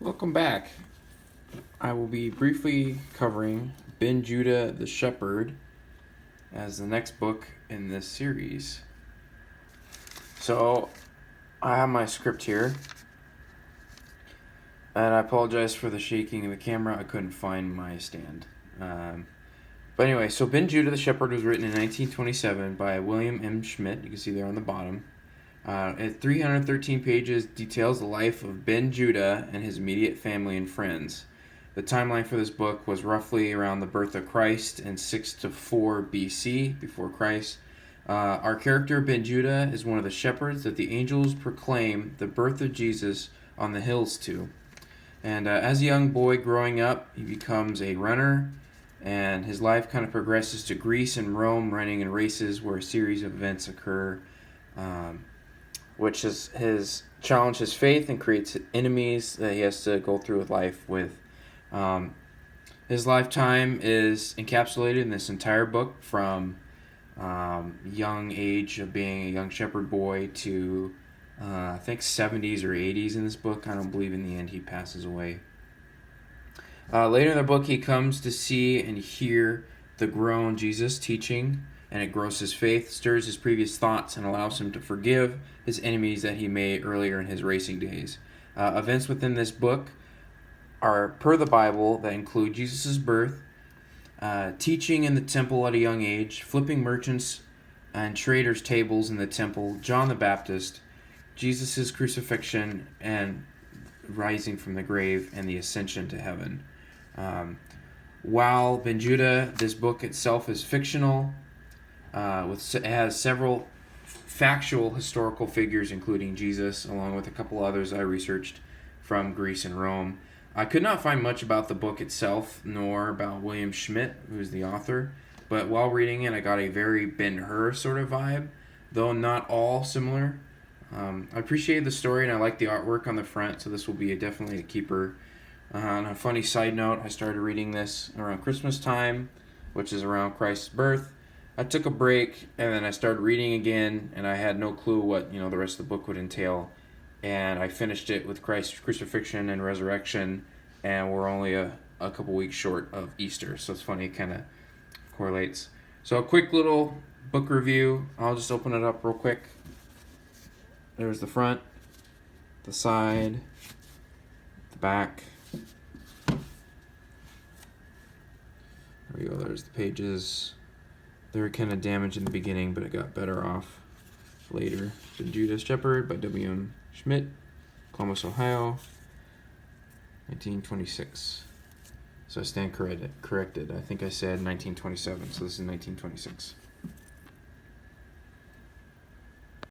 Welcome back. I will be briefly covering Ben Juda the Shepherd as the next book in this series. So, I have my script here, and I apologize for the shaking of the camera. I couldn't find my stand. But anyway, so Ben Juda the Shepherd was written in 1927 by William M. Schmidt. You can see there on the bottom. At 313 pages, details the life of Ben Juda and his immediate family and friends. The timeline for this book was roughly around the birth of Christ in 6 to 4 BC, before Christ. Our character, Ben Juda, is one of the shepherds that the angels proclaim the birth of Jesus on the hills to. And as a young boy growing up, he becomes a runner, and his life kind of progresses to Greece and Rome, running in races where a series of events occur, which has challenged his faith and creates enemies that he has to go through with life with. His lifetime is encapsulated in this entire book, from young age of being a young shepherd boy to I think 70s or 80s in this book. I don't believe in the end he passes away. Later in the book, he comes to see and hear the grown Jesus teaching, and it grows his faith, stirs his previous thoughts, and allows him to forgive his enemies that he made earlier in his racing days. Events within this book are per the Bible that include Jesus' birth, teaching in the temple at a young age, flipping merchants and traders' tables in the temple, John the Baptist, Jesus' crucifixion and rising from the grave, and the ascension to heaven. While Ben Juda, this book itself is fictional, it has several factual historical figures, including Jesus, along with a couple others I researched from Greece and Rome. I could not find much about the book itself, nor about William Schmidt, who's the author, but while reading it, I got a very Ben-Hur sort of vibe, though not all similar. I appreciate the story, and I like the artwork on the front, so this will be definitely a keeper. On a funny side note, I started reading this around Christmas time, which is around Christ's birth. I took a break, and then I started reading again, and I had no clue what the rest of the book would entail. And I finished it with Christ's crucifixion and resurrection, and we're only a couple weeks short of Easter, so it's funny, it kind of correlates. So a quick little book review. I'll just open it up real quick. There's the front, the side, the back. There we go, there's the pages. They were kind of damaged in the beginning, but it got better off later. Ben Juda Shepherd by W.M. Schmidt, Columbus, Ohio, 1926. So I stand corrected. I think I said 1927, so this is 1926.